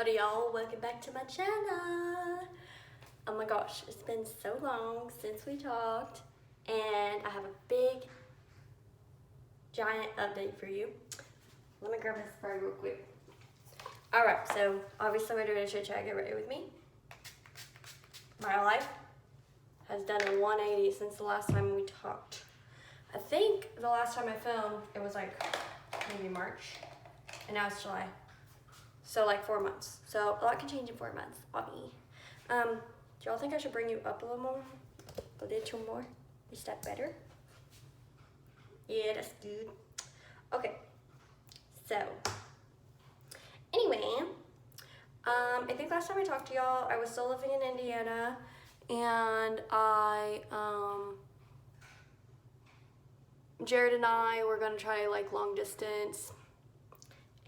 Howdy y'all, welcome back to my channel. Oh my gosh, it's been so long since we talked and I have a big giant update for you. Let me grab my spray real quick. Alright, so obviously we're doing a chit chat, get ready with me. My life has done a 180 since the last time we talked. I think the last time I filmed, it was like maybe March, and now it's July. So like 4 months. So a lot can change in 4 months, Bobby. Do y'all think I should bring you up a little more? A little more? Is that better? Yeah, that's good. Okay. So, anyway, I think last time I talked to y'all, I was still living in Indiana, and Jared and I were gonna try like long distance,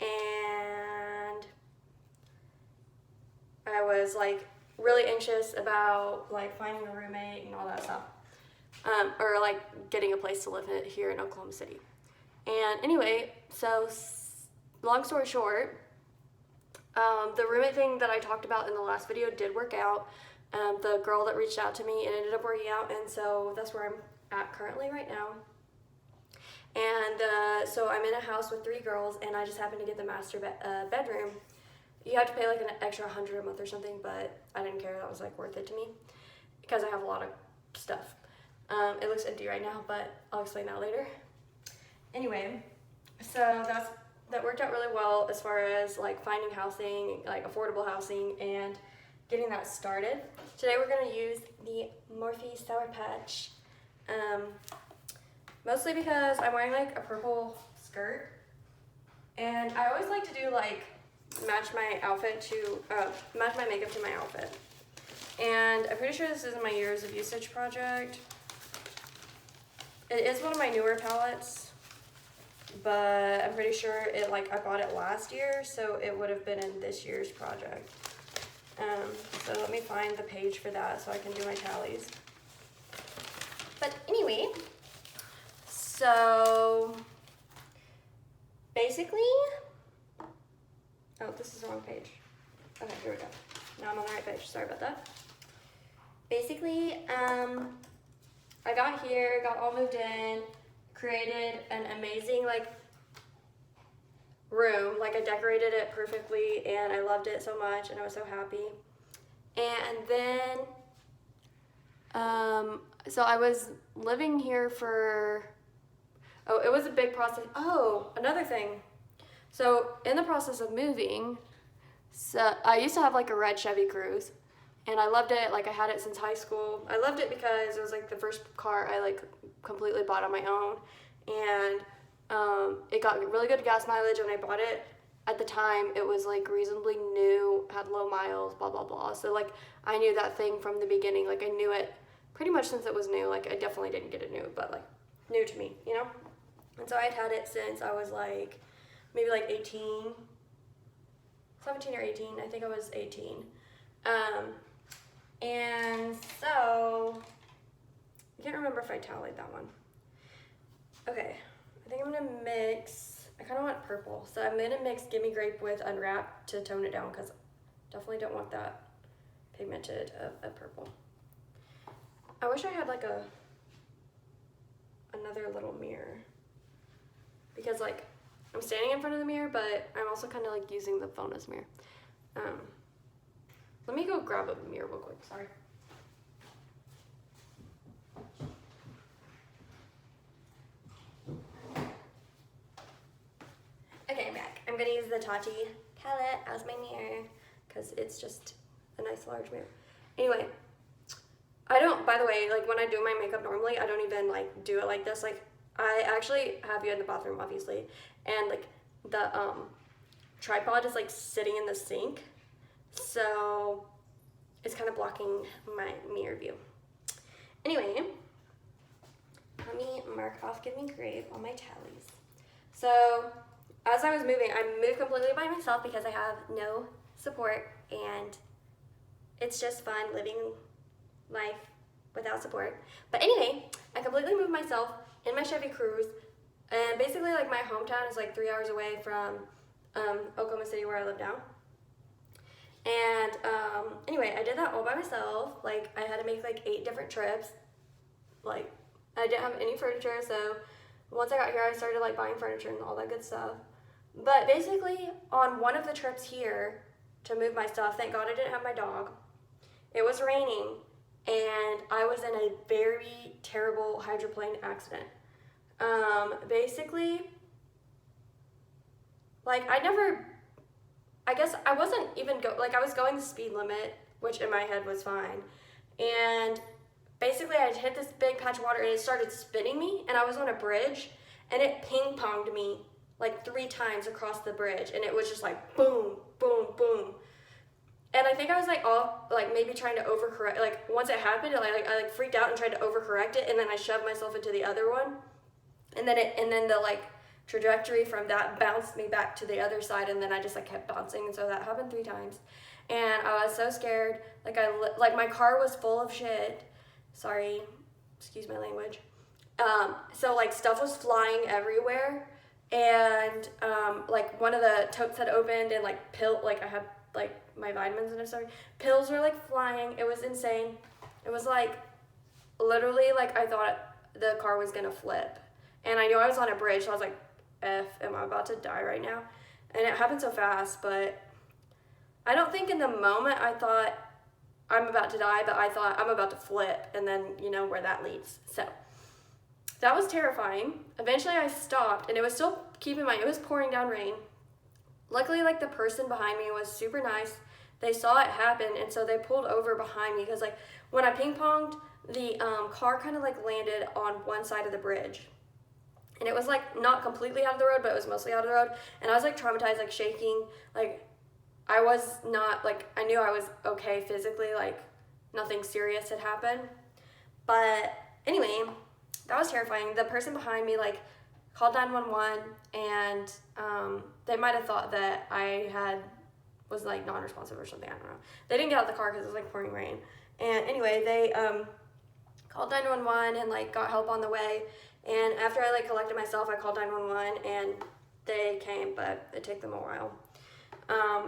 and I was like really anxious about like finding a roommate and all that stuff, or like getting a place to live here in Oklahoma City. And anyway, so long story short, the roommate thing that I talked about in the last video did work out. The girl that reached out to me, it ended up working out, and so that's where I'm at currently right now. And so I'm in a house with 3 girls, and I just happened to get the master bedroom. You have to pay like an extra $100 a month or something, but I didn't care. That was like worth it to me because I have a lot of stuff. It looks empty right now, but I'll explain that later. Anyway, so that worked out really well as far as like finding housing, like affordable housing, and getting that started. Today we're gonna use the Morphe Sour Patch, mostly because I'm wearing like a purple skirt, and I always like to do like match my makeup to my outfit. And I'm pretty sure this isn't my years of usage project. It is one of my newer palettes, but I'm pretty sure I bought it last year, so it would have been in this year's project. So let me find the page for that so I can do my tallies. But anyway, so basically, oh, this is the wrong page. Okay, here we go. Now I'm on the right page. Sorry about that. Basically, I got here, got all moved in, created an amazing room. Like I decorated it perfectly, and I loved it so much, and I was so happy. And then, so I was living here for, it was a big process. Oh, another thing. So in the process of moving, so I used to have like a red Chevy Cruze, and I loved it. Like I had it since high school. I loved it because it was like the first car I like completely bought on my own, and it got really good gas mileage when I bought it. At the time, it was like reasonably new, had low miles, blah blah blah. So like I knew that thing from the beginning. Like I knew it pretty much since it was new. Like I definitely didn't get it new, but like new to me, you know. And so I had it since I was like maybe like 18, 17 or 18. I think I was 18. And so I can't remember if I tallied that one. Okay, I think I'm gonna mix, I kind of want purple. So I'm gonna mix Gimme Grape with Unwrap to tone it down because I definitely don't want that pigmented of purple. I wish I had like another little mirror, because like I'm standing in front of the mirror, but I'm also kind of like using the phone as a mirror. Let me go grab a mirror real quick, sorry. Okay, I'm back. I'm gonna use the Tati palette as my mirror because it's just a nice large mirror. Anyway, I don't, by the way, like when I do my makeup normally, I don't even like do it like this. Like I actually have you in the bathroom, obviously, and like the tripod is like sitting in the sink, so it's kind of blocking my mirror view. Anyway, let me mark off Gimme Grape on my tallies. So as I was moving, I moved completely by myself because I have no support, and it's just fun living life without support. But anyway, I completely moved myself in my Chevy Cruze, and basically like my hometown is like 3 hours away from Oklahoma City, where I live now. And anyway, I did that all by myself. Like, I had to make like 8 different trips. Like, I didn't have any furniture, so once I got here, I started like buying furniture and all that good stuff. But basically, on one of the trips here to move my stuff, thank God I didn't have my dog. It was raining, and I was in a very terrible hydroplane accident. Basically, like, I guess I wasn't even I was going the speed limit, which in my head was fine. And basically I hit this big patch of water and it started spinning me, and I was on a bridge and it ping-ponged me like 3 times across the bridge, and it was just like boom, boom, boom. And I think I was like all like maybe trying to overcorrect. Like once it happened, I freaked out and tried to overcorrect it, and then I shoved myself into the other one, and then the like trajectory from that bounced me back to the other side, and then I just like kept bouncing, and so that happened 3 times, and I was so scared. Like my car was full of shit. Sorry, excuse my language. So like stuff was flying everywhere, and like one of the totes had opened, and like I had like my vitamins and stuff. Pills were like flying. It was insane. It was like literally like I thought the car was gonna flip, and I knew I was on a bridge, so I was like, F, am I about to die right now? And it happened so fast, but I don't think in the moment I thought I'm about to die, but I thought I'm about to flip, and then you know where that leads. So that was terrifying. Eventually I stopped, and it was still, keep in mind, it was pouring down rain. Luckily, like the person behind me was super nice. They saw it happen, and so they pulled over behind me, because like when I ping-ponged, the car kind of like landed on one side of the bridge. And it was like not completely out of the road, but it was mostly out of the road. And I was like traumatized, like shaking. Like I was not, like I knew I was okay physically, like nothing serious had happened. But anyway, that was terrifying. The person behind me like called 911, and they might have thought that I was like non-responsive or something, I don't know. They didn't get out of the car because it was like pouring rain. And anyway, they called 911 and like got help on the way. And after I like collected myself, I called 911 and they came, but it took them a while.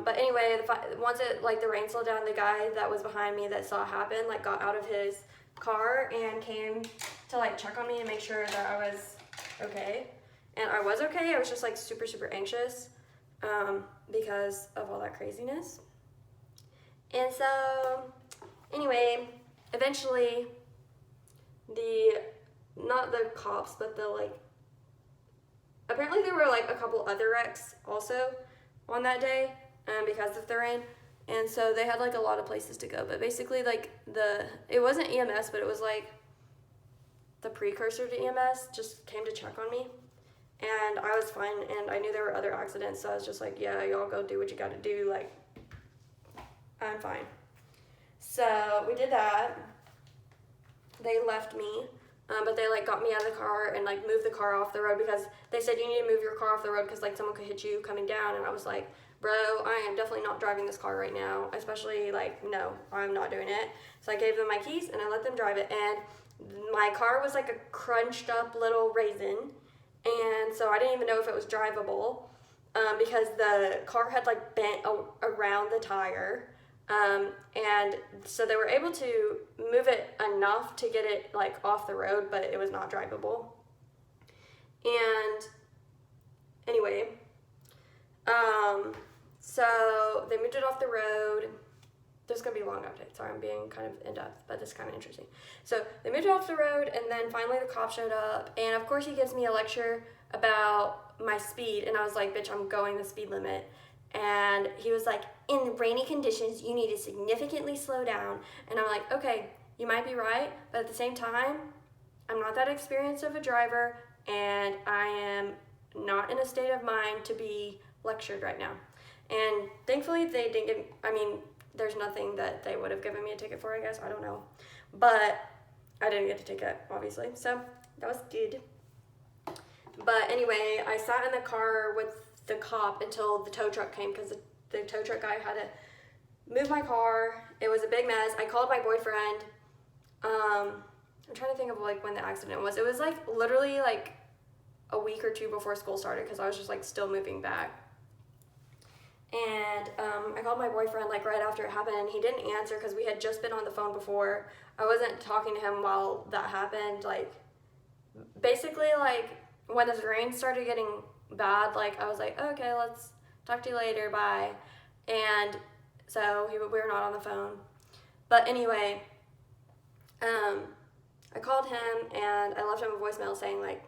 But anyway, once the rain slowed down, the guy that was behind me that saw it happen like got out of his car and came to like check on me and make sure that I was okay. And I was okay. I was just like super, super anxious because of all that craziness. And so anyway, eventually not the cops, but apparently there were like a couple other wrecks also on that day because of the rain, and so they had like a lot of places to go. But basically like it wasn't EMS, but it was like the precursor to EMS just came to check on me, and I was fine, and I knew there were other accidents, so I was just like, yeah, y'all go do what you gotta do, like I'm fine. So we did that. They left me. But they like got me out of the car and like moved the car off the road, because they said you need to move your car off the road because like someone could hit you coming down. And I was like, bro, I am definitely not driving this car right now, especially like, no, I'm not doing it. So I gave them my keys and I let them drive it, and my car was like a crunched up little raisin, and so I didn't even know if it was drivable because the car had like bent around the tire. And so they were able to move it enough to get it like off the road, but it was not drivable. And anyway, so they moved it off the road. This is going to be a long update. Sorry, I'm being kind of in-depth, but this is kind of interesting. So they moved it off the road, and then finally the cop showed up, and of course he gives me a lecture about my speed, and I was like, bitch, I'm going the speed limit. And he was like, in rainy conditions, you need to significantly slow down. And I'm like, okay, you might be right, but at the same time, I'm not that experienced of a driver, and I am not in a state of mind to be lectured right now. And thankfully, they didn't give, there's nothing that they would have given me a ticket for, I guess, I don't know. But I didn't get a ticket, obviously, so that was good. But anyway, I sat in the car with the cop until the tow truck came, because the tow truck guy had to move my car. It was a big mess. I called my boyfriend. I'm trying to think of like when the accident was. It was like literally like a week or two before school started, because I was just like still moving back. And I called my boyfriend like right after it happened, and he didn't answer because we had just been on the phone before. I wasn't talking to him while that happened. Like, basically, like, when the rain started getting bad, like, I was like, okay, let's talk to you later, bye. And so we were not on the phone. But anyway, I called him and I left him a voicemail saying, like,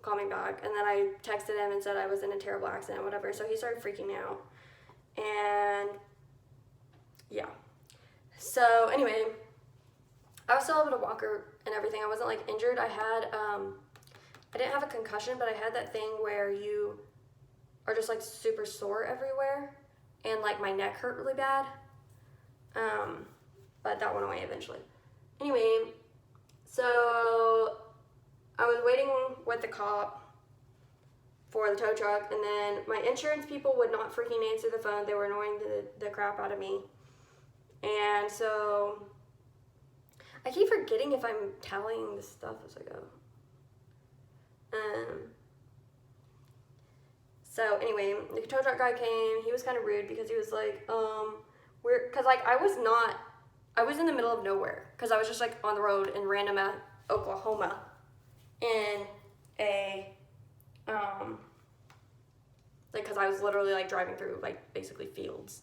call me back. And then I texted him and said I was in a terrible accident, whatever. So he started freaking out. And yeah. So anyway, I was still able to walk and everything. I wasn't like injured. I didn't have a concussion, but I had that thing where you are just like super sore everywhere. And like my neck hurt really bad. But that went away eventually. Anyway, so I was waiting with the cop for the tow truck, and then my insurance people would not freaking answer the phone. They were annoying the crap out of me. And so I keep forgetting if I'm telling this stuff as I go. So anyway, the tow truck guy came. He was kind of rude because he was like, because like I was in the middle of nowhere because I was just like on the road in random Oklahoma in a, like, because I was literally like driving through like basically fields,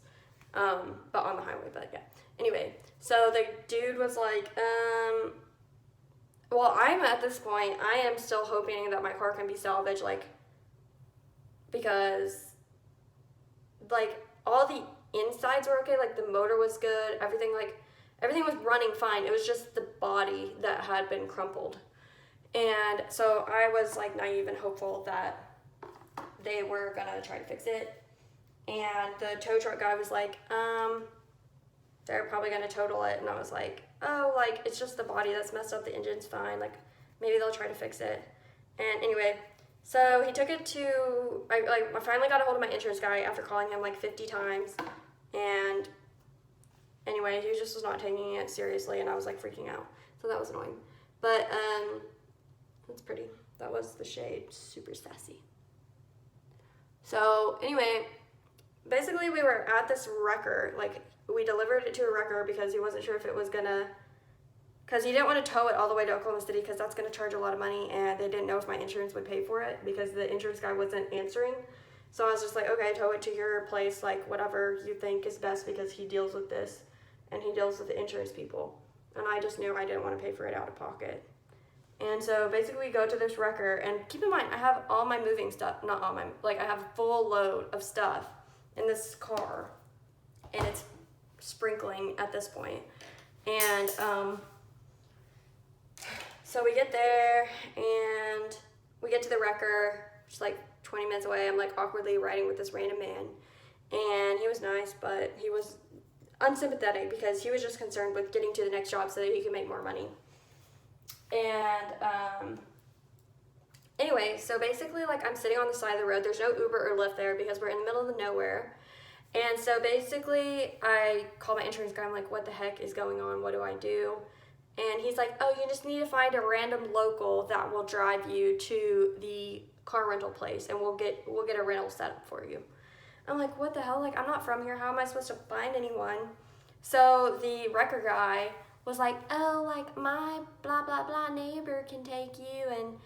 but on the highway, but yeah. Anyway, so the dude was like, well, I'm at this point, I am still hoping that my car can be salvaged, like, because, like, all the insides were okay, like, the motor was good, everything was running fine. It was just the body that had been crumpled. And so I was, like, naive and hopeful that they were gonna try to fix it. And the tow truck guy was like, they're probably gonna total it. And I was like, oh, like, it's just the body that's messed up, the engine's fine, like, maybe they'll try to fix it. And anyway, so he took it to, I finally got a hold of my insurance guy after calling him like 50 times, and anyway, he just was not taking it seriously, and I was like freaking out, so that was annoying. But that's pretty. That was the shade, super sassy. So anyway, basically we were at this wrecker, like we delivered it to a wrecker because he wasn't sure if it was gonna, because he didn't want to tow it all the way to Oklahoma City because that's going to charge a lot of money, and they didn't know if my insurance would pay for it because the insurance guy wasn't answering. So I was just like, okay, tow it to your place, like whatever you think is best, because he deals with this and he deals with the insurance people. And I just knew I didn't want to pay for it out of pocket. And so basically we go to this wrecker, and keep in mind, I have all my moving stuff, not all my, like I have a full load of stuff in this car, and it's sprinkling at this point. And, so we get there, and we get to the wrecker, just like 20 minutes away. I'm like awkwardly riding with this random man, and he was nice, but he was unsympathetic because he was just concerned with getting to the next job so that he could make more money. And anyway, so basically, like, I'm sitting on the side of the road. There's no Uber or Lyft there because we're in the middle of nowhere. And so basically, I call my insurance guy. I'm like, what the heck is going on? What do I do? And he's like, oh, you just need to find a random local that will drive you to the car rental place, and we'll get a rental set up for you. I'm like, what the hell? Like, I'm not from here. How am I supposed to find anyone? So the wrecker guy was like, oh, like, my blah, blah, blah neighbor can take you, and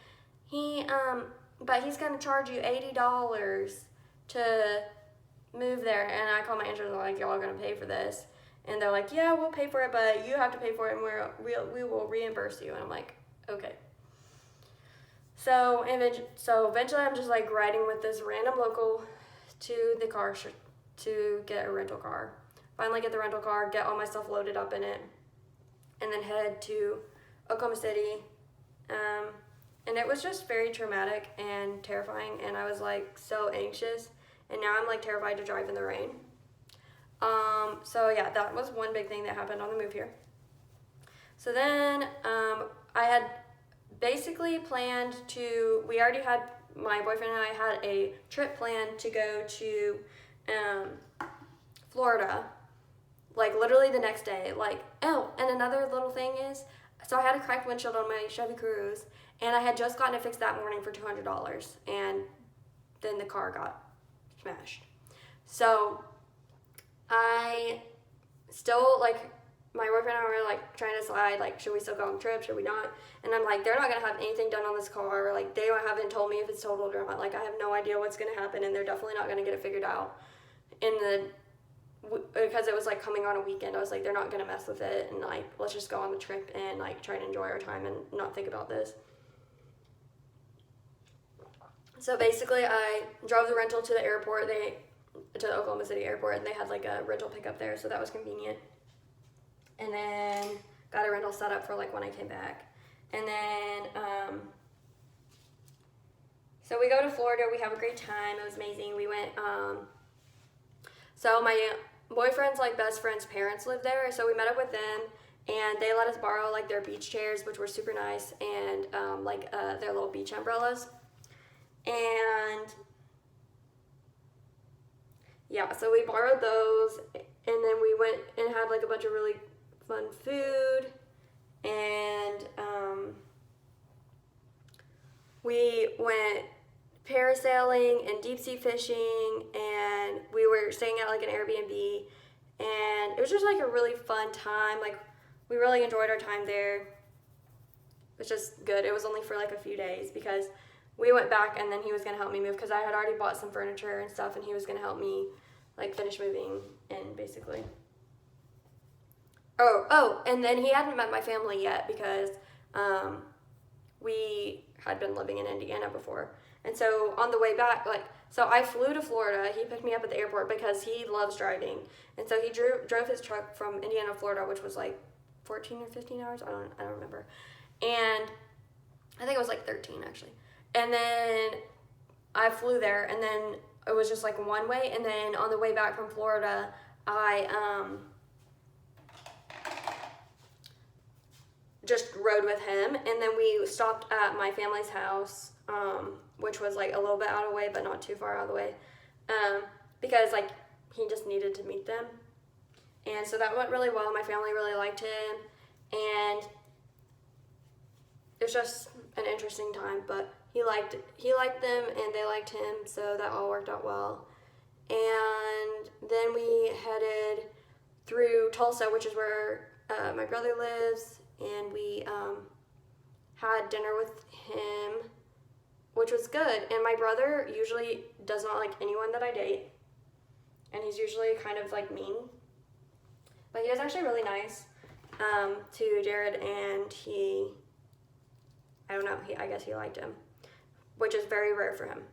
he, but he's going to charge you $80 to move there. And I call my insurance, like, y'all are going to pay for this. And they're like, yeah, we'll pay for it, but you have to pay for it, and we will reimburse you. And I'm like, okay. So eventually I'm just like riding with this random local to the car to get a rental car. Finally get the rental car, get all my stuff loaded up in it, and then head to Oklahoma City. And it was just very traumatic and terrifying, and I was like so anxious, and now I'm like terrified to drive in the rain. So yeah, that was one big thing that happened on the move here. So then, I had basically planned to, my boyfriend and I had a trip planned to go to, Florida, like literally the next day. Like, oh, and another little thing is, so I had a cracked windshield on my Chevy Cruze, and I had just gotten it fixed that morning for $200, and then the car got smashed. So I still, like, my boyfriend and I were, like, trying to decide, like, should we still go on the trip, should we not? And I'm like, they're not going to have anything done on this car. Like, they haven't told me if it's totaled or not. Like, I have no idea what's going to happen, and they're definitely not going to get it figured out because it was, like, coming on a weekend. I was like, they're not going to mess with it, and, like, let's just go on the trip and, like, try to enjoy our time and not think about this. So basically, I drove the rental to the airport, to the Oklahoma City airport, and they had, like, a rental pickup there, so that was convenient. And then got a rental set up for, like, when I came back. And then, so we go to Florida. We have a great time. It was amazing. We went, so my boyfriend's, like, best friend's parents live there. So we met up with them, and they let us borrow, like, their beach chairs, which were super nice, and, their little beach umbrellas. And, yeah, so we borrowed those, and then we went and had, like, a bunch of really fun food, and we went parasailing and deep sea fishing, and we were staying at, like, an Airbnb, and it was just, like, a really fun time. Like, we really enjoyed our time there. It was just good. It was only for, like, a few days because we went back, and then he was going to help me move because I had already bought some furniture and stuff, and he was going to help me, like, finish moving in, basically. Oh, and then he hadn't met my family yet because we had been living in Indiana before. And so on the way back, like, so I flew to Florida. He picked me up at the airport because he loves driving. And so he drove his truck from Indiana to Florida, which was like 14 or 15 hours. I don't remember. And I think it was like 13 actually. And then I flew there, and then it was just like one way. And then on the way back from Florida, I just rode with him, and then we stopped at my family's house, which was like a little bit out of the way, but not too far out of the way, because like he just needed to meet them. And so that went really well. My family really liked him, and it was just an interesting time, but he liked them, and they liked him, so that all worked out well. And then we headed through Tulsa, which is where my brother lives, and we had dinner with him, which was good. And my brother usually does not like anyone that I date, and he's usually kind of like mean, but he was actually really nice to Jared, and I guess he liked him, which is very rare for him.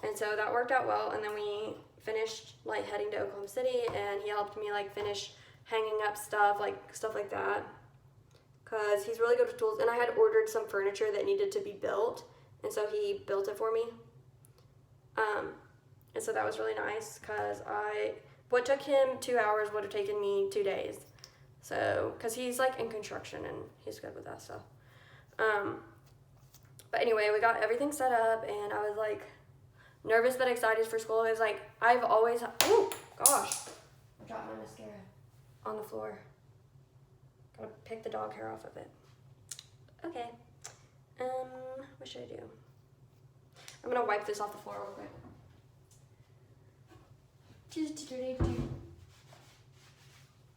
And so that worked out well. And then we finished like heading to Oklahoma City, and he helped me like finish hanging up stuff like that, because he's really good with tools. And I had ordered some furniture that needed to be built, and so he built it for me. And so that was really nice, because what took him 2 hours would have taken me 2 days. So, because he's like in construction, and he's good with that stuff. But anyway, we got everything set up, and I was like nervous but excited for school. It was like, oh gosh, I dropped my mascara on the floor. Gotta pick the dog hair off of it. Okay. What should I do? I'm gonna wipe this off the floor real quick.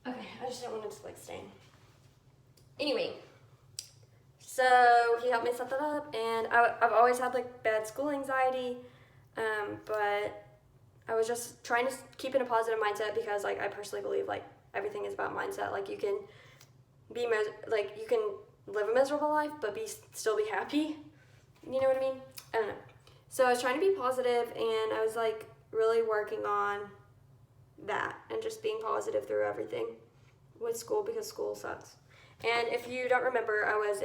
Okay, I just don't want it to like stain. Anyway, so he helped me set that up, and I've always had like bad school anxiety, but I was just trying to keep in a positive mindset, because like I personally believe like everything is about mindset. Like you can you can live a miserable life but still be happy. You know what I mean? I don't know. So I was trying to be positive, and I was like really working on that and just being positive through everything with school, because school sucks. And if you don't remember, I was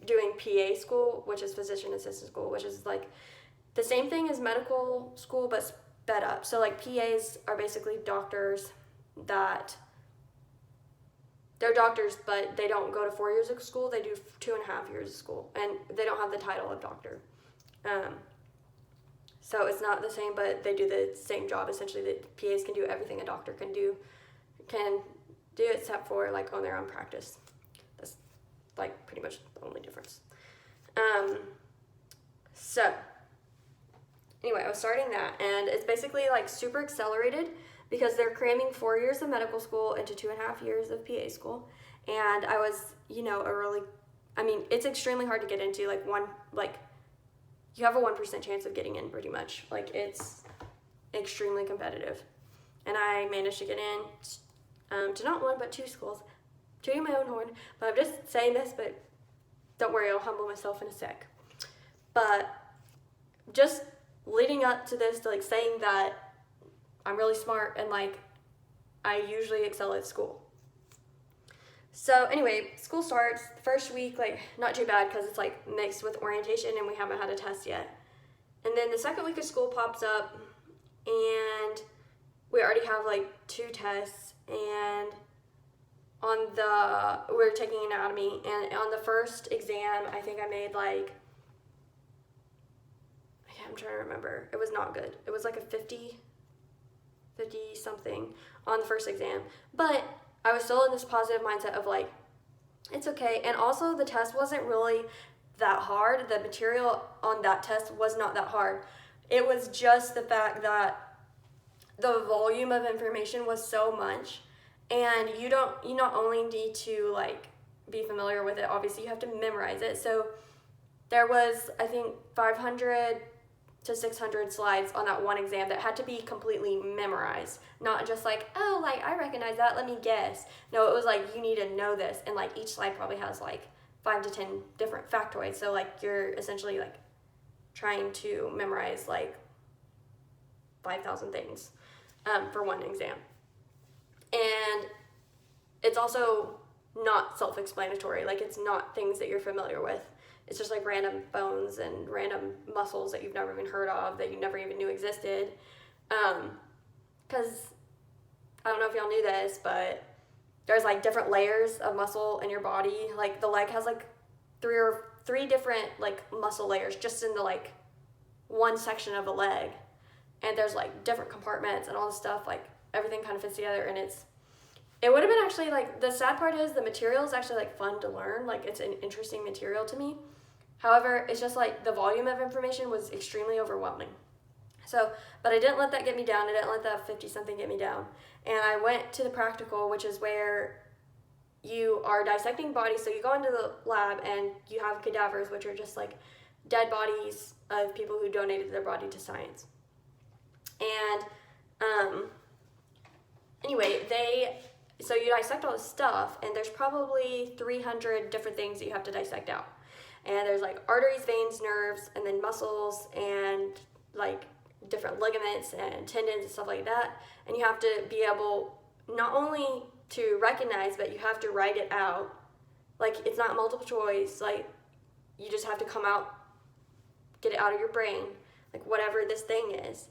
doing PA school, which is physician assistant school, which is like the same thing as medical school but sped up. So like PAs are basically doctors that they're doctors, but they don't go to 4 years of school. They do 2.5 years of school, and they don't have the title of doctor. So it's not the same, but they do the same job. Essentially, the PAs can do everything a doctor can do except for like own their own practice. That's like pretty much the only difference. So anyway, I was starting that, and it's basically like super accelerated because they're cramming 4 years of medical school into 2.5 years of PA school. And I was, it's extremely hard to get into. You have a 1% chance of getting in pretty much. Like, it's extremely competitive. And I managed to get in to not one, but 2 schools. Tooting my own horn. But I'm just saying this, but don't worry, I'll humble myself in a sec. But just leading up to this, like, saying that I'm really smart and, like, I usually excel at school. So anyway, school starts. The first week, like, not too bad because it's, like, mixed with orientation and we haven't had a test yet. And then the second week of school pops up and we already have, like, 2 tests, and we're taking anatomy, and on the first exam, I think I made, like, I'm trying to remember. It was not good. It was like a 50 something on the first exam. But I was still in this positive mindset of, like, it's okay. And also the test wasn't really that hard. The material on that test was not that hard. It was just the fact that the volume of information was so much, and you not only need to, like, be familiar with it, obviously you have to memorize it. So there was, I think, 500 to 600 slides on that one exam that had to be completely memorized. Not just like, oh, like, I recognize that, let me guess. No, it was like, you need to know this. And, like, each slide probably has, like, 5 to 10 different factoids. So, like, you're essentially, like, trying to memorize, like, 5,000 things for one exam. And it's also not self-explanatory. Like, it's not things that you're familiar with. It's just, like, random bones and random muscles that you've never even heard of, that you never even knew existed. Because I don't know if y'all knew this, but there's, like, different layers of muscle in your body. Like, the leg has, like, three different, like, muscle layers just in the, like, one section of the leg. And there's, like, different compartments and all this stuff. Like, everything kind of fits together, and it would have been actually, like, the sad part is the material is actually, like, fun to learn. Like, it's an interesting material to me. However, it's just, like, the volume of information was extremely overwhelming. So, but I didn't let that get me down. I didn't let that 50-something get me down. And I went to the practical, which is where you are dissecting bodies. So you go into the lab and you have cadavers, which are just, like, dead bodies of people who donated their body to science. And anyway, so you dissect all this stuff, and there's probably 300 different things that you have to dissect out. And there's, like, arteries, veins, nerves, and then muscles, and, like, different ligaments and tendons and stuff like that. And you have to be able not only to recognize, but you have to write it out. Like, it's not multiple choice. Like, you just have to get it out of your brain, like, whatever this thing is.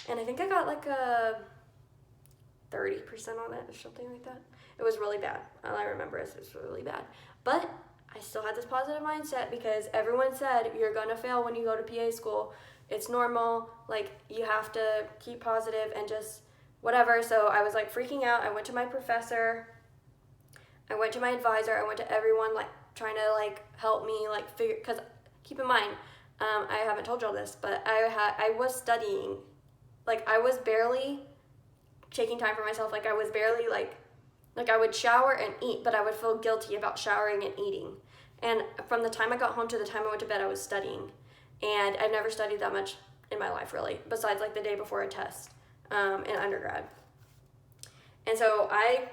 And I think I got, like, a 30% on it or something like that. It was really bad. All I remember is it was really bad. But I still had this positive mindset because everyone said you're going to fail when you go to PA school. It's normal. Like, you have to keep positive and just whatever. So I was, like, freaking out. I went to my professor. I went to my advisor. I went to everyone, like, trying to, like, help me, like, figure, because keep in mind, I haven't told y'all this, but I was studying. Like, I was barely taking time for myself. Like, I was barely, like I would shower and eat, but I would feel guilty about showering and eating. And from the time I got home to the time I went to bed, I was studying. And I've never studied that much in my life, really, besides, like, the day before a test in undergrad. And so I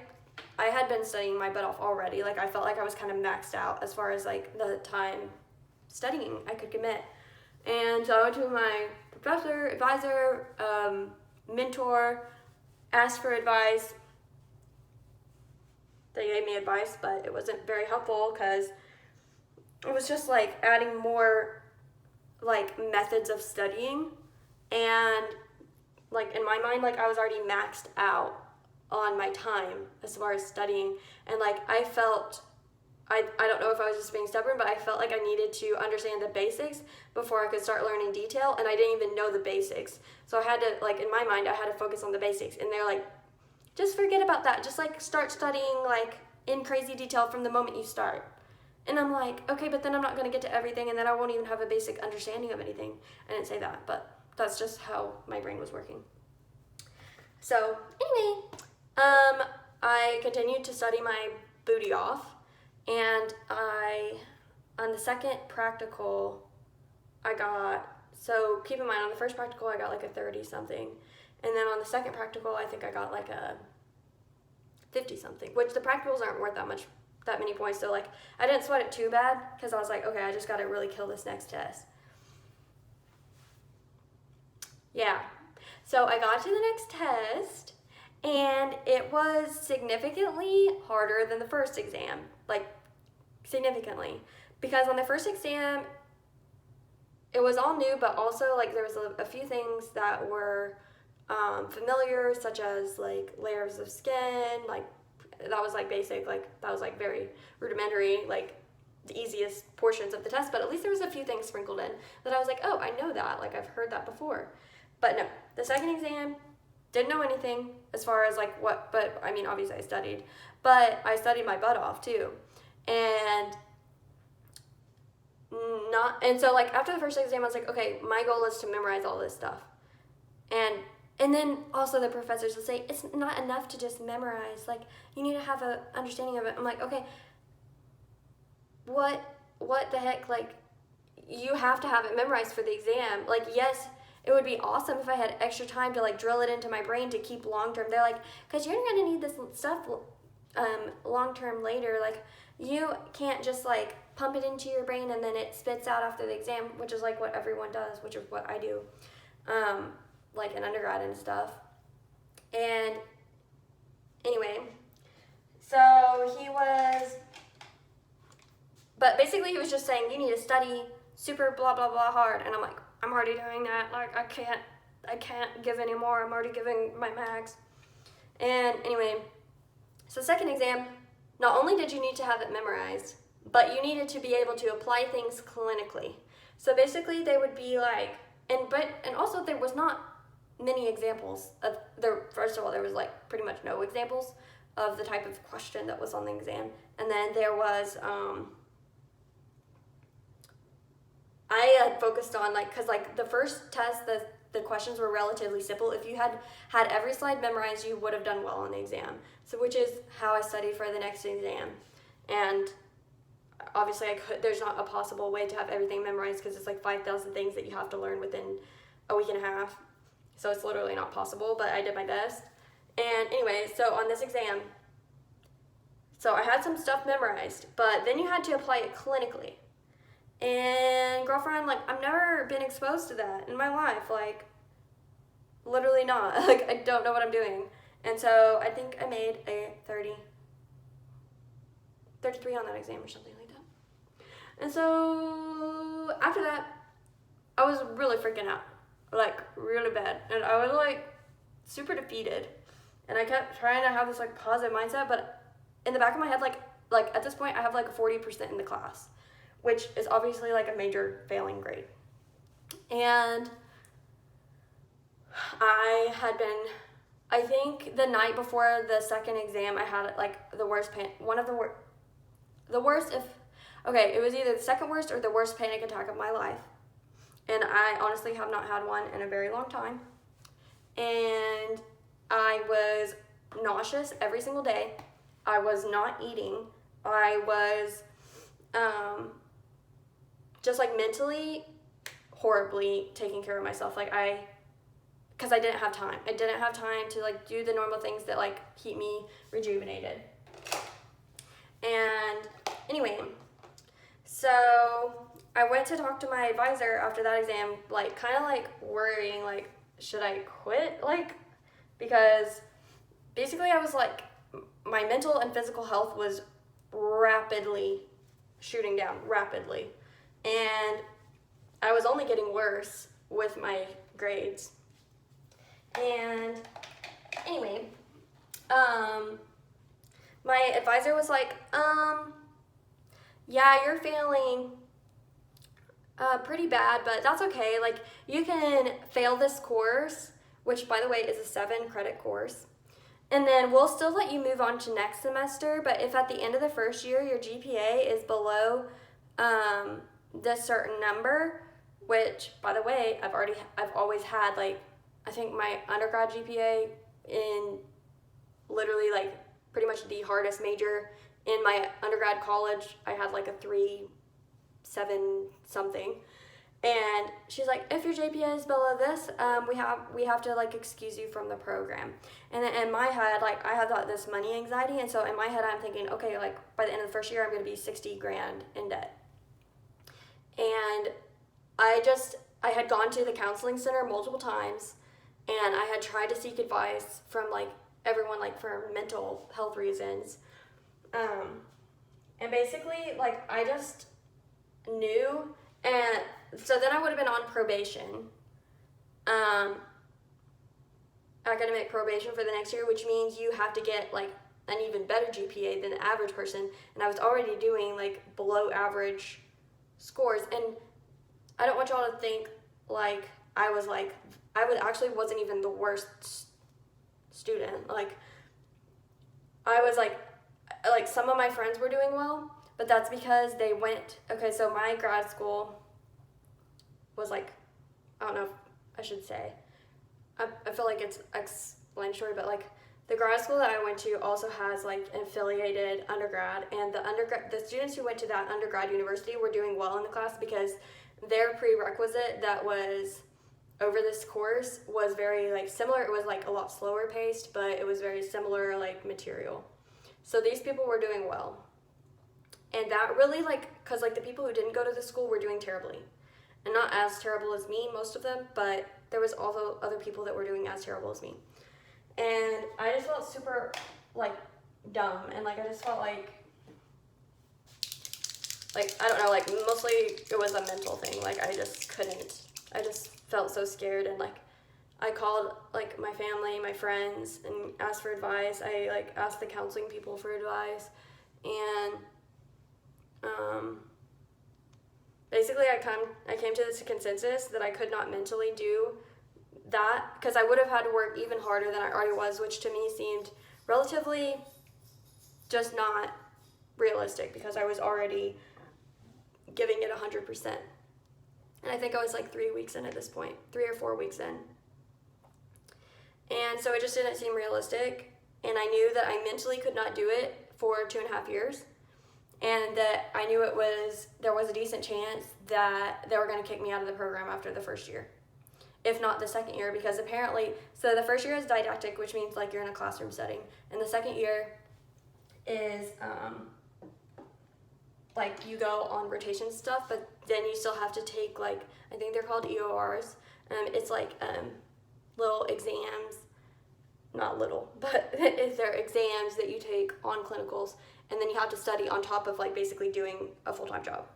had been studying my butt off already. Like, I felt like I was kind of maxed out as far as, like, the time studying I could commit. And so I went to my professor, advisor, mentor, asked for advice. They gave me advice, but it wasn't very helpful because it was just, like, adding more, like, methods of studying. And, like, in my mind, like, I was already maxed out on my time as far as studying. And, like, I felt, I don't know if I was just being stubborn, but I felt like I needed to understand the basics before I could start learning detail, and I didn't even know the basics. So I had to, like, in my mind, I had to focus on the basics. And they're like, just forget about that. Just, like, start studying, like, in crazy detail from the moment you start. And I'm like, okay, but then I'm not going to get to everything, and then I won't even have a basic understanding of anything. I didn't say that, but That's just how my brain was working. So anyway, I continued to study my booty off, and on the second practical, so keep in mind, on the first practical, I got like a 30 something, and then on the second practical, I think I got like a 50 something, which the practicals aren't worth that many points, so like, I didn't sweat it too bad, because I was like, okay, I just gotta really kill this next test. Yeah, so I got to the next test, and it was significantly harder than the first exam, like, significantly, because on the first exam, it was all new, but also, like, there was a few things that were familiar, such as, like, layers of skin, like, that was, like, basic, like, that was, like, very rudimentary, like, the easiest portions of the test, but at least there was a few things sprinkled in that I was like, oh, I know that, like, I've heard that before. But no, the second exam, didn't know anything as far as, like, but, I mean, obviously I studied, but I studied my butt off, too, and so, like, after the first exam, I was like, okay, my goal is to memorize all this stuff, and then also the professors will say, it's not enough to just memorize, like, you need to have an understanding of it. I'm like, okay, what the heck, like, you have to have it memorized for the exam. Like, yes, it would be awesome if I had extra time to, like, drill it into my brain to keep long-term. They're like, because you're going to need this stuff long-term later. Like, you can't just, like, pump it into your brain and then it spits out after the exam, which is, like, what everyone does, which is what I do, like, in undergrad and stuff. And anyway, so but basically he was just saying, you need to study super blah, blah, blah hard. And I'm like, I'm already doing that. Like, I can't give any more. I'm already giving my max. And anyway, so second exam, not only did you need to have it memorized, but you needed to be able to apply things clinically. So basically they would be like, and also there was not many examples of first of all, there was like pretty much no examples of the type of question that was on the exam. And then there was, I had focused on, like, because, like, the first test, the questions were relatively simple. If you had every slide memorized, you would have done well on the exam. So, which is how I studied for the next exam. And obviously, there's not a possible way to have everything memorized because it's like 5,000 things that you have to learn within a week and a half. So it's literally not possible, but I did my best. And anyway, so on this exam, so I had some stuff memorized, but then you had to apply it clinically. And girlfriend, like, I've never been exposed to that in my life, like, literally not. Like, I don't know what I'm doing. And so I think I made a 33 on that exam or something like that. And so after that, I was really freaking out, like, really bad. And I was, like, super defeated. And I kept trying to have this, like, positive mindset, but in the back of my head, like at this point, I have, like, a 40% in the class, which is obviously, like, a major failing grade. And I think the night before the second exam, I had, like, the worst it was either the second worst or the worst panic attack of my life. And I honestly have not had one in a very long time. And I was nauseous every single day. I was not eating. I was, just, like, mentally horribly taking care of myself. Like, because I didn't have time. I didn't have time to, like, do the normal things that, like, keep me rejuvenated. And anyway, so I went to talk to my advisor after that exam, like, kind of, like, worrying, like, should I quit? Like, because basically I was, like, my mental and physical health was rapidly shooting down, rapidly. And I was only getting worse with my grades. And anyway, my advisor was like, yeah, you're failing pretty bad, but that's okay. Like, you can fail this course, which, by the way, is a 7-credit course. And then we'll still let you move on to next semester, but if at the end of the first year your GPA is below this certain number, which, by the way, I've always had, like, I think my undergrad GPA in literally, like, pretty much the hardest major in my undergrad college, I had like a 3.7 something. And she's like, if your GPA is below this, we have to like excuse you from the program. And then in my head, like I had this money anxiety, and so in my head I'm thinking, okay, like by the end of the first year I'm gonna be 60 grand in debt. And I had gone to the counseling center multiple times, and I had tried to seek advice from like everyone, like for mental health reasons. And basically, like I just knew, and so then I would have been on probation, academic probation for the next year, which means you have to get like an even better GPA than the average person, and I was already doing like below average scores. And I don't want y'all to think like I actually wasn't even the worst student. Like I was like some of my friends were doing well, but that's because they went, okay, so my grad school was like, I don't know if I should say, I feel like it's explanatory, but like the grad school that I went to also has like an affiliated undergrad, and the students who went to that undergrad university were doing well in the class because their prerequisite that was over this course was very like similar. It was like a lot slower paced, but it was very similar like material. So these people were doing well. And that really like, cause like the people who didn't go to the school were doing terribly. And not as terrible as me, most of them, but there was also other people that were doing as terrible as me. And I just felt super like dumb, and like I just felt like I don't know, like mostly it was a mental thing. Like I just felt so scared, and like I called like my family, my friends, and asked for advice. I like asked the counseling people for advice, and basically I came to this consensus that I could not mentally do that, because I would have had to work even harder than I already was, which to me seemed relatively just not realistic because I was already giving it 100%. And I think I was like 3 weeks in at this point, 3 or 4 weeks in. And so it just didn't seem realistic, and I knew that I mentally could not do it for 2.5 years, and that I knew there was a decent chance that they were going to kick me out of the program after the first year, if not the second year, because apparently, so the first year is didactic, which means like you're in a classroom setting, and the second year is like you go on rotation stuff, but then you still have to take like, I think they're called EORs. It's like little exams, not little, but they're exams that you take on clinicals, and then you have to study on top of like basically doing a full-time job.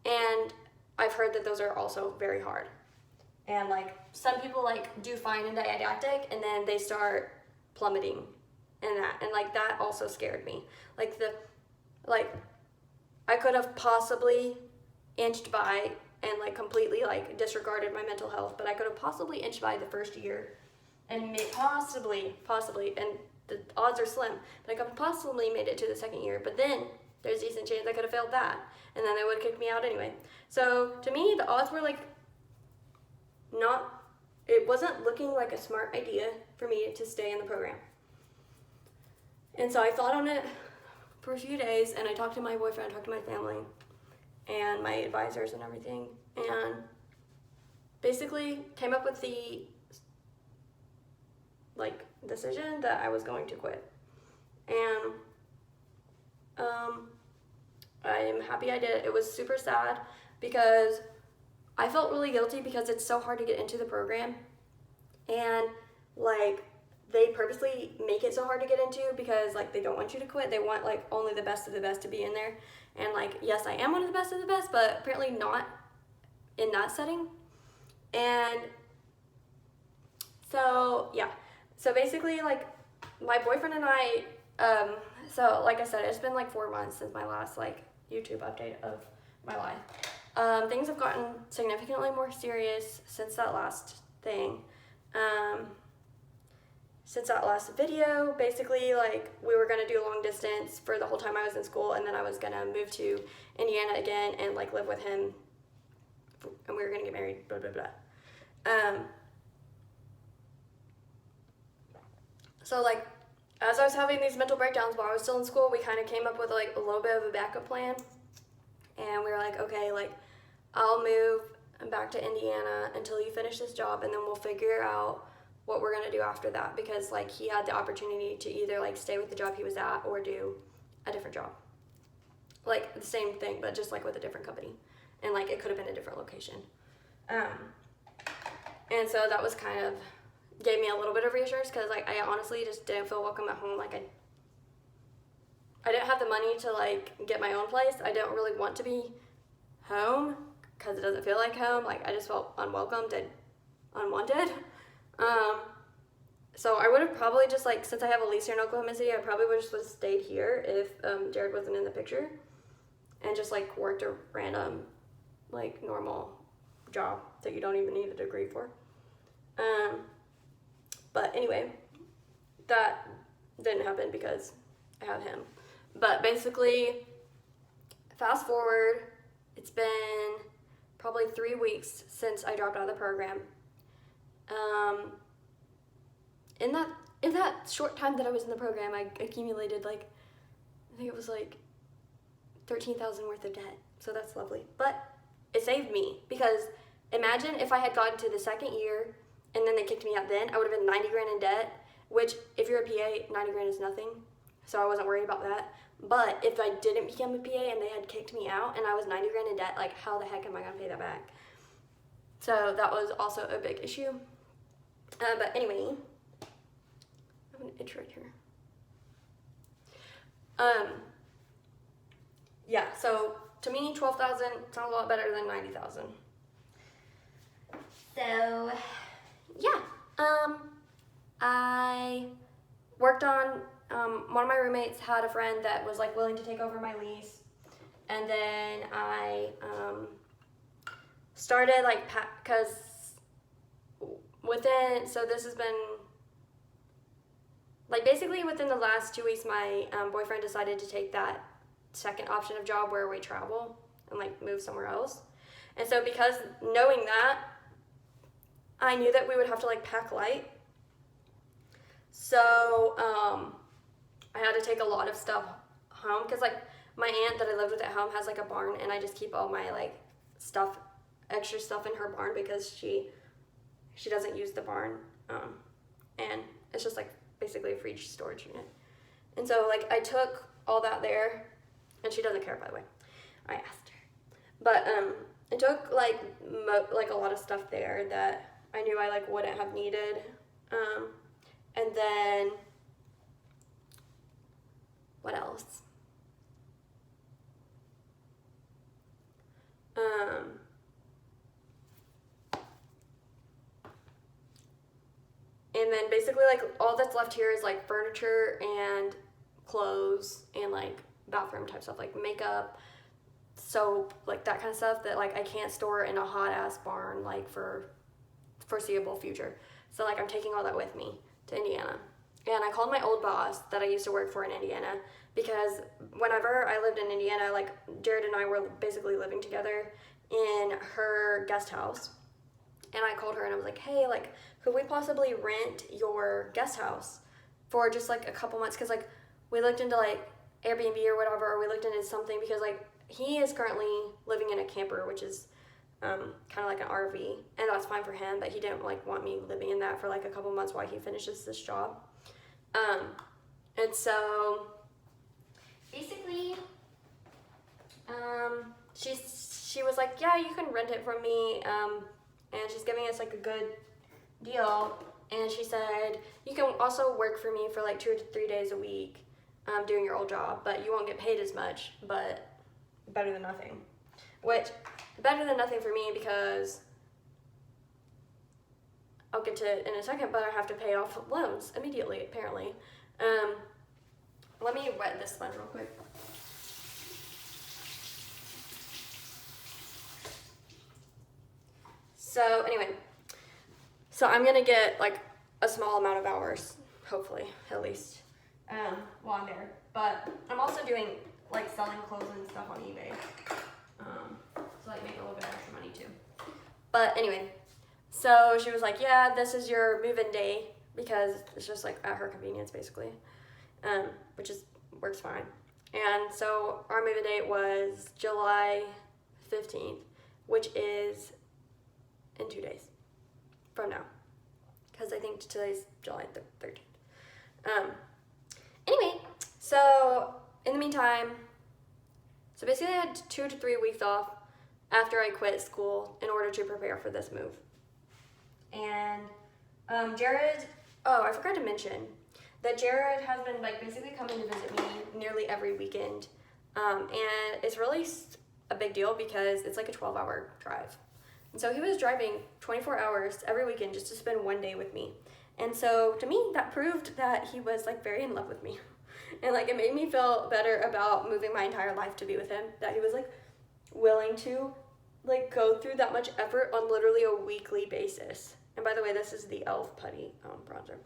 And I've heard that those are also very hard. And like some people like do fine in didactic, and then they start plummeting in that, and like that also scared me. Like I could have possibly inched by and like completely like disregarded my mental health, but I could have possibly inched by the first year, and possibly, and the odds are slim, but I could have possibly made it to the second year. But then there's a decent chance I could have failed that, and then they would have kicked me out anyway. So to me, the odds were like it wasn't looking like a smart idea for me to stay in the program. And so I thought on it for a few days, and I talked to my boyfriend, I talked to my family, and my advisors and everything, and basically came up with the like decision that I was going to quit. And I'm happy I did it. It was super sad because I felt really guilty because it's so hard to get into the program, and like they purposely make it so hard to get into because like they don't want you to quit. They want like only the best of the best to be in there. And like, yes, I am one of the best of the best, but apparently not in that setting. And so yeah, so basically like my boyfriend and I, so like I said, it's been like 4 months since my last like YouTube update of my life. Things have gotten significantly more serious since that last thing. Since that last video, basically like we were gonna do long distance for the whole time I was in school, and then I was gonna move to Indiana again and like live with him and we were gonna get married, blah, blah, blah. So like, as I was having these mental breakdowns while I was still in school, we kind of came up with like a little bit of a backup plan. And we were like, okay, like, I'll move back to Indiana until you finish this job, and then we'll figure out what we're gonna do after that, because like he had the opportunity to either like stay with the job he was at or do a different job. Like the same thing, but just like with a different company. And like it could have been a different location. And so that was kind of, gave me a little bit of reassurance, because like I honestly just didn't feel welcome at home. Like I didn't have the money to like get my own place. I don't really want to be home because it doesn't feel like home. Like I just felt unwelcomed and unwanted. So I would have probably just like, since I have a lease here in Oklahoma City, I probably would have just stayed here if Jared wasn't in the picture, and just like worked a random like normal job that you don't even need a degree for. But anyway, that didn't happen because I have him. But basically, fast forward, it's been probably 3 weeks since I dropped out of the program. In that short time that I was in the program, I accumulated like, I think it was like $13,000 worth of debt. So that's lovely. But it saved me, because imagine if I had gotten to the second year and then they kicked me out then, I would have been 90 grand in debt, which if you're a PA, 90 grand is nothing. So I wasn't worried about that. But if I didn't become a PA and they had kicked me out and I was 90 grand in debt, like how the heck am I going to pay that back? So that was also a big issue. But anyway, I have an itch right here. Yeah, so to me, 12,000 sounds a lot better than 90,000. So, yeah. I worked on, one of my roommates had a friend that was like willing to take over my lease. And then I started like, because so this has been, like basically within the last 2 weeks, my boyfriend decided to take that second option of job where we travel and like move somewhere else. And so because knowing that, I knew that we would have to like pack light. So I had to take a lot of stuff home, because like my aunt that I lived with at home has like a barn, and I just keep all my like stuff, extra stuff in her barn, because she doesn't use the barn, and it's just like basically a free storage unit. And so like I took all that there, and she doesn't care, by the way. I asked her, but I took like a lot of stuff there that I knew I like wouldn't have needed, and then what else? And then basically like all that's left here is like furniture and clothes and like bathroom type stuff, like makeup, soap, like that kind of stuff that like I can't store in a hot ass barn like for foreseeable future. So like I'm taking all that with me to Indiana. And I called my old boss that I used to work for in Indiana, because whenever I lived in Indiana, like Jared and I were basically living together in her guest house. And I called her and I was like, hey, like, could we possibly rent your guest house for just like a couple months? Because like we looked into like Airbnb or whatever, or we looked into something, because like he is currently living in a camper, which is kind of like an RV, and that's fine for him, but he didn't like want me living in that for like a couple months while he finishes this job. And so basically she was like, yeah, you can rent it from me, and she's giving us like a good deal, and she said you can also work for me for like 2 to 3 days a week, doing your old job, but you won't get paid as much, but better than nothing. Which, better than nothing for me, because I'll get to it in a second, but I have to pay off loans immediately, apparently. Let me wet this sponge real quick. So anyway, so I'm gonna get like a small amount of hours, hopefully, at least, while I'm there. But I'm also doing like selling clothes and stuff on eBay, so like make a little bit extra money too. But anyway, so she was like, yeah, this is your move-in day, because it's just like at her convenience basically, which works fine. And so our move-in date was July 15th, which is in 2 days from now, because I think today's July 13th. Anyway, so in the meantime, so basically I had 2 to 3 weeks off after I quit school in order to prepare for this move. And Jared, I forgot to mention that Jared has been like basically coming to visit me nearly every weekend. And it's really a big deal because it's like a 12-hour drive. And so he was driving 24 hours every weekend just to spend one day with me. And so to me, that proved that he was like very in love with me. And like it made me feel better about moving my entire life to be with him, that he was like willing to like go through that much effort on literally a weekly basis. And by the way, this is the e.l.f. putty bronzer.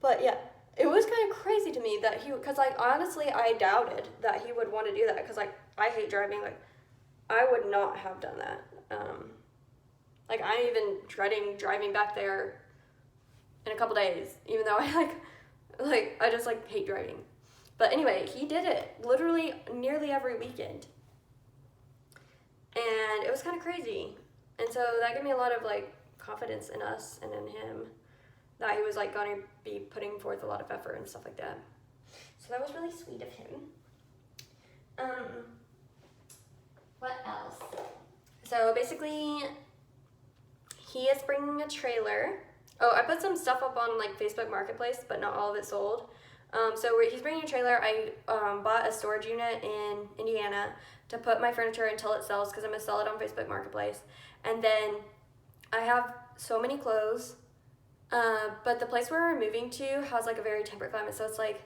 But yeah, it was kind of crazy to me that because like honestly I doubted that he would want to do that, because like I hate driving. Like I would not have done that. Like I'm even dreading driving back there in a couple days, even though I I just like hate driving. But anyway, he did it literally nearly every weekend. And it was kind of crazy. And so that gave me a lot of like confidence in us and in him, that he was like going to be putting forth a lot of effort and stuff like that. So that was really sweet of him. What else? So basically, he is bringing a trailer. Oh, I put some stuff up on like Facebook Marketplace, but not all of it sold. So he's bringing a trailer. I bought a storage unit in Indiana to put my furniture until it sells, because I'm going to sell it on Facebook Marketplace. And then I have so many clothes, but the place where we're moving to has like a very temperate climate. So it's like,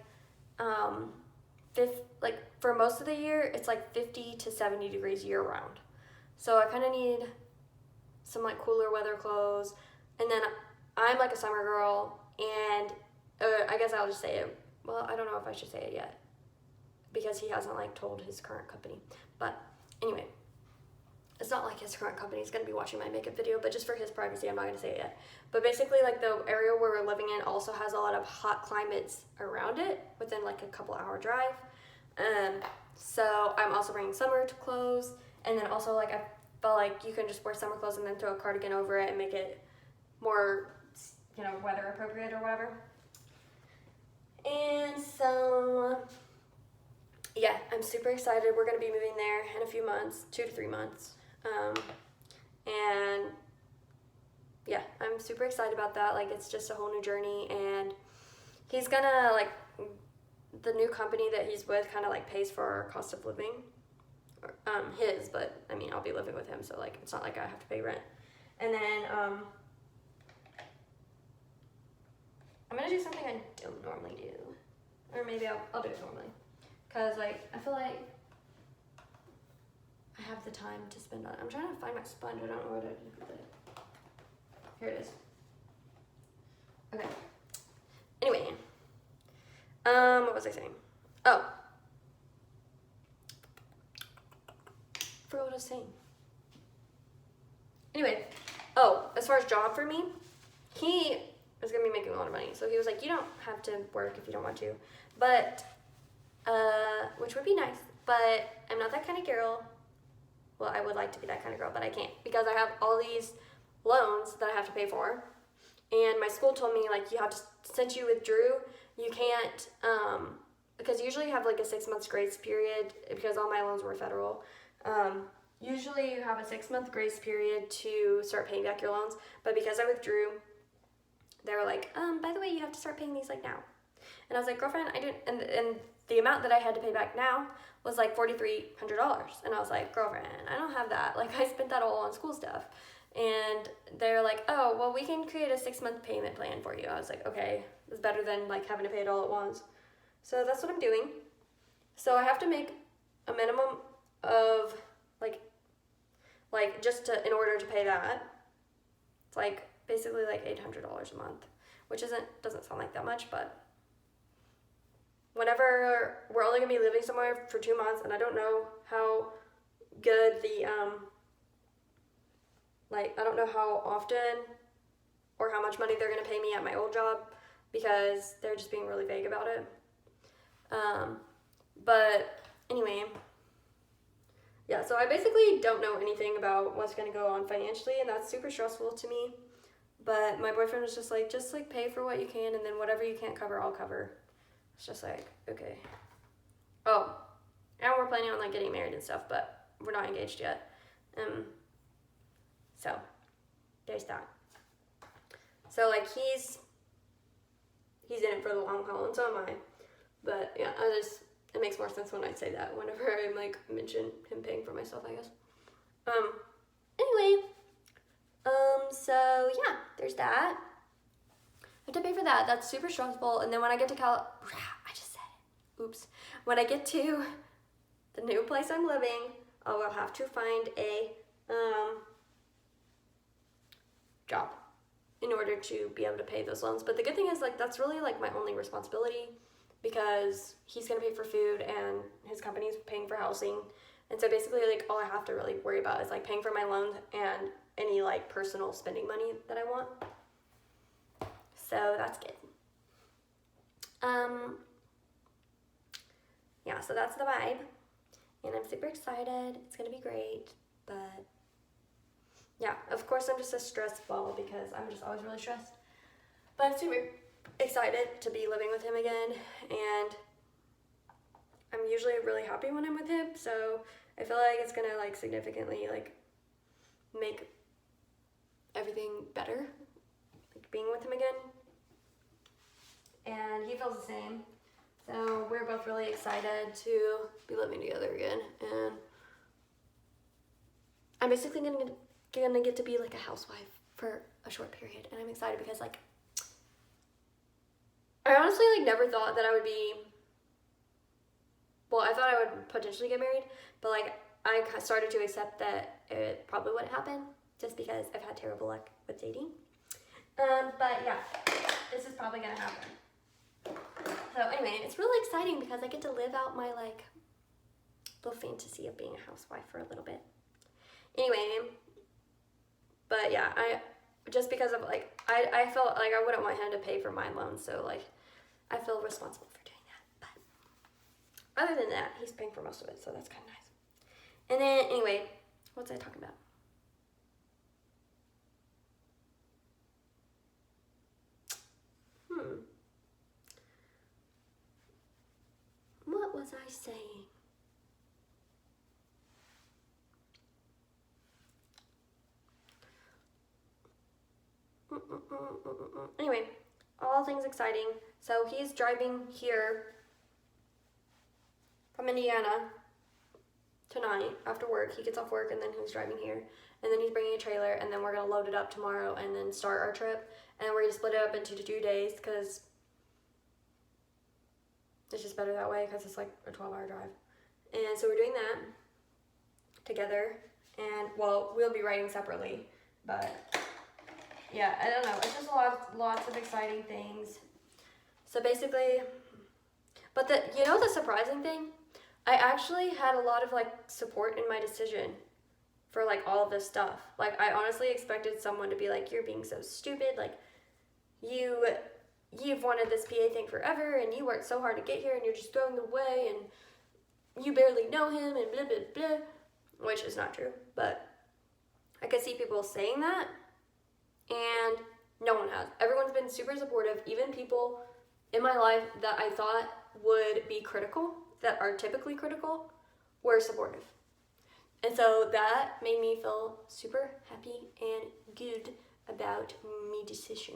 for most of the year, it's like 50 to 70 degrees year round. So I kind of need some like cooler weather clothes. And then I'm like a summer girl, and I guess I'll just say it. Well, I don't know if I should say it yet, because he hasn't like told his current company. But anyway, it's not like his current company is going to be watching my makeup video, but just for his privacy, I'm not going to say it yet. But basically, like the area where we're living in also has a lot of hot climates around it within like a couple hour drive. So I'm also bringing summer clothes, and then also like I felt like you can just wear summer clothes and then throw a cardigan over it and make it more, weather appropriate or whatever. And so, yeah, I'm super excited. We're going to be moving there in a few months, 2 to 3 months. And yeah, I'm super excited about that. Like, it's just a whole new journey, and he's gonna, like, the new company that he's with kind of, like, pays for our cost of living. But, I mean, I'll be living with him, so, like, it's not like I have to pay rent. And then, I'm gonna do something I don't normally do. Or maybe I'll do it normally. Because, like, I feel like I have the time to spend on it. I'm trying to find my sponge. I don't know where to put it. Here it is. Okay. Anyway. What was I saying? Oh. Forgot what I was saying. Anyway. Oh, as far as job for me, he is going to be making a lot of money. So he was like, you don't have to work if you don't want to. But, which would be nice. But I'm not that kind of girl. Well, I would like to be that kind of girl, but I can't, because I have all these loans that I have to pay for. And my school told me, like, you have to, since you withdrew, you can't, because usually you have like a 6 months grace period, because all my loans were federal. Usually you have a 6 month grace period to start paying back your loans. But because I withdrew, they were like, by the way, you have to start paying these like now. And I was like, girlfriend, I didn't, and the amount that I had to pay back now was like $4,300. And I was like, girlfriend, I don't have that. Like, I spent that all on school stuff. And they're like, oh, well, we can create a 6 month payment plan for you. I was like, okay, it's better than like having to pay it all at once. So that's what I'm doing. So I have to make a minimum of like just to, in order to pay that, it's like basically like $800 a month, which doesn't sound like that much, but whenever we're only gonna be living somewhere for 2 months, and I don't know how good the Like, I don't know how often or how much money they're going to pay me at my old job because they're just being really vague about it. But anyway, yeah, so I basically don't know anything about what's going to go on financially, and that's super stressful to me. But my boyfriend was just like pay for what you can, and then whatever you can't cover, I'll cover. It's just like, okay. Oh, and we're planning on like getting married and stuff, but we're not engaged yet. So there's that. So like he's in it for the long haul, and so am I. But yeah, it makes more sense when I say that whenever I like mention him paying for myself, I guess. Anyway, so yeah, there's that. I have to pay for that. That's super stressful. And then when I get to I just said it. Oops. When I get to the new place I'm living, I will have to find a job in order to be able to pay those loans. But the good thing is, like, that's really like my only responsibility, because he's gonna pay for food and his company's paying for housing. And so basically, like, all I have to really worry about is like paying for my loans and any like personal spending money that I want. So that's good. Yeah, so that's the vibe. And I'm super excited. It's gonna be great. But yeah, of course I'm just a stress ball because I'm just always really stressed. But I'm super excited to be living with him again, and I'm usually really happy when I'm with him, so I feel like it's gonna like significantly like make everything better, like being with him again. And he feels the same. So we're both really excited to be living together again, and I'm basically gonna get to be like a housewife for a short period, and I'm excited because like I honestly like never thought that I would be, well, I thought I would potentially get married, but like I started to accept that it probably wouldn't happen just because I've had terrible luck with dating. But yeah, this is probably gonna happen. So anyway, it's really exciting because I get to live out my like little fantasy of being a housewife for a little bit. Anyway, but yeah, I just because of like I felt like I wouldn't want him to pay for my loans, so like I feel responsible for doing that. But other than that, he's paying for most of it, so that's kind of nice. And then anyway, what was I talking about? What was I saying? Anyway, all things exciting. So he's driving here from Indiana tonight after work. He gets off work and then he's driving here. And then he's bringing a trailer, and then we're going to load it up tomorrow and then start our trip. And then we're going to split it up into 2 days because it's just better that way because it's like a 12-hour drive. And so we're doing that together. And, well, we'll be riding separately, but yeah, I don't know. It's just lots of exciting things. So basically, but the surprising thing, I actually had a lot of like support in my decision for like all of this stuff. Like I honestly expected someone to be like, "You're being so stupid. Like you've wanted this PA thing forever, and you worked so hard to get here, and you're just throwing it away, and you barely know him, and blah blah blah," which is not true. But I could see people saying that. And no one has. Everyone's been super supportive. Even people in my life that I thought would be critical, that are typically critical, were supportive. And so that made me feel super happy and good about my decision.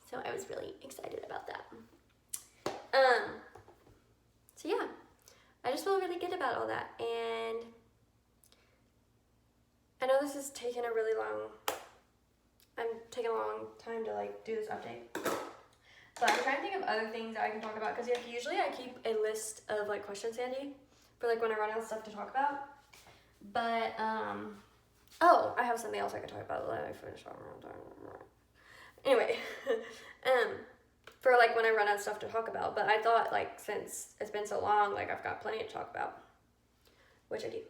So I was really excited about that. So yeah, I just feel really good about all that. And I know this is taking a really long time to like do this update, but I'm trying to think of other things that I can talk about, because usually I keep a list of like questions handy for like when I run out of stuff to talk about. But oh, I have something else I could talk about. Let me finish. Anyway, for like when I run out of stuff to talk about. But I thought like since it's been so long, like I've got plenty to talk about, which I do.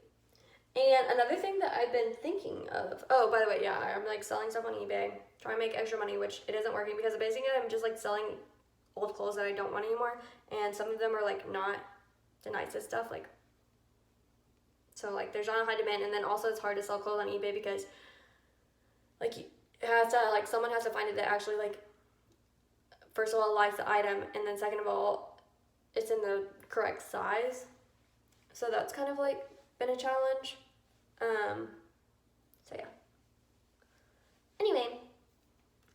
And another thing that I've been thinking of, oh, by the way, yeah, I'm like selling stuff on eBay, trying to make extra money, which it isn't working because basically I'm just like selling old clothes that I don't want anymore. And some of them are like not the nicest stuff, like, so like there's not a high demand. And then also it's hard to sell clothes on eBay because like it has to, like someone has to find it that actually like, first of all, likes the item, and then second of all, it's in the correct size. So that's kind of like been a challenge. So yeah. Anyway,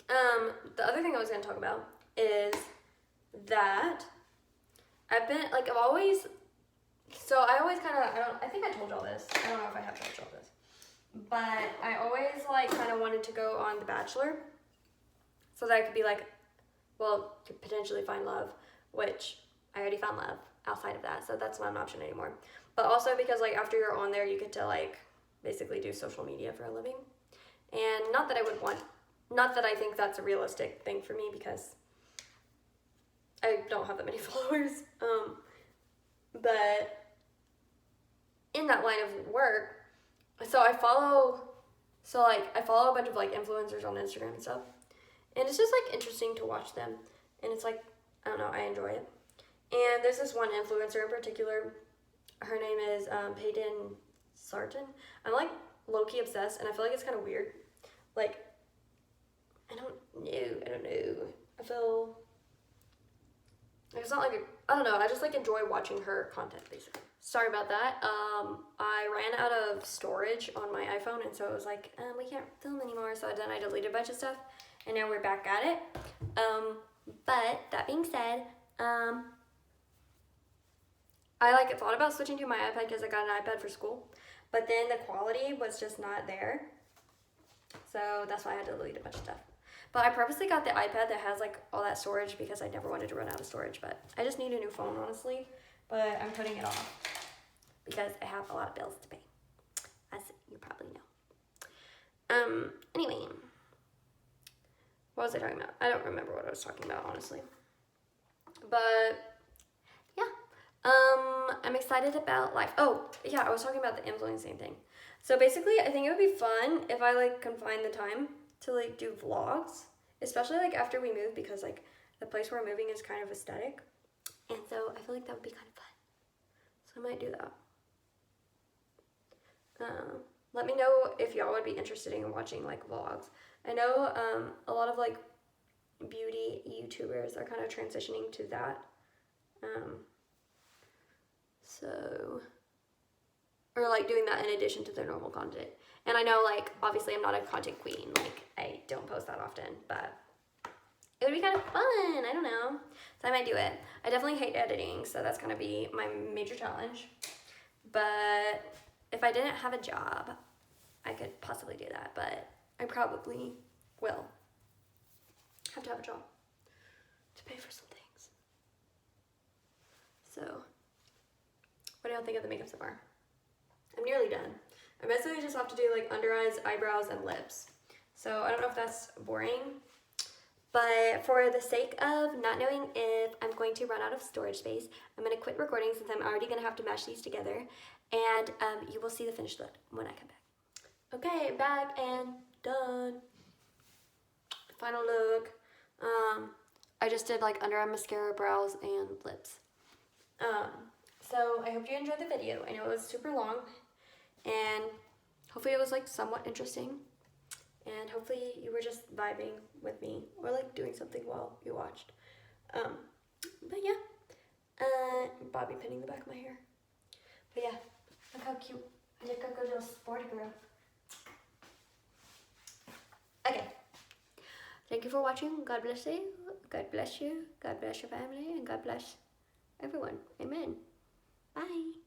the other thing I was going to talk about is that I've been, like, I always kind of, I think I told y'all this. I don't know if I have told y'all this. But I always, like, kind of wanted to go on The Bachelor so that I could be, like, well, could potentially find love, which I already found love outside of that, so that's not an option anymore. But also because, like, after you're on there, you get to, like, basically do social media for a living. And not that I think that's a realistic thing for me because I don't have that many followers. But in that line of work, so I follow a bunch of, like, influencers on Instagram and stuff. And it's just, like, interesting to watch them. And it's, like, I don't know, I enjoy it. And there's this one influencer in particular. Her name is Peyton Sarton. I'm, like, low-key obsessed, and I feel like it's kind of weird. Like, I don't know. I feel like it's not like I don't know. I just, like, enjoy watching her content, basically. Sorry about that. I ran out of storage on my iPhone, and so it was like, we can't film anymore. So then I deleted a bunch of stuff, and now we're back at it. But that being said, I, like, thought about switching to my iPad because I got an iPad for school, but then the quality was just not there. So that's why I had to delete a bunch of stuff. But I purposely got the iPad that has, like, all that storage because I never wanted to run out of storage. But I just need a new phone, honestly. But I'm putting it off because I have a lot of bills to pay, as you probably know. Anyway, what was I talking about? I don't remember what I was talking about, honestly. But yeah, I'm excited about life. Oh yeah, I was talking about the influencing thing. So basically, I think it would be fun if I, like, can find the time to, like, do vlogs, especially, like, after we move, because, like, the place we're moving is kind of aesthetic, and so I feel like that would be kind of fun. So I might do that. Let me know if y'all would be interested in watching, like, vlogs. I know a lot of, like, beauty YouTubers are kind of transitioning to that. Or, like, doing that in addition to their normal content. And I know, like, obviously I'm not a content queen. Like, I don't post that often, but it would be kind of fun. I don't know. So I might do it. I definitely hate editing, so that's going to be my major challenge. But if I didn't have a job, I could possibly do that. But I probably will have to have a job to pay for some things. So, what do y'all think of the makeup so far? I'm nearly done. I basically just have to do, like, under eyes, eyebrows, and lips. So I don't know if that's boring, but for the sake of not knowing if I'm going to run out of storage space, I'm going to quit recording since I'm already going to have to mash these together, and you will see the finished look when I come back. Okay, back and done. Final look. I just did, like, under eye mascara, brows, and lips. So I hope you enjoyed the video. I know it was super long, and hopefully it was, like, somewhat interesting, and hopefully you were just vibing with me or, like, doing something while you watched. But yeah, Bobby pinning the back of my hair. But yeah, look how cute. I look like a little sporty girl. Okay. Thank you for watching. God bless you. God bless you. God bless your family, and God bless everyone. Amen. Bye.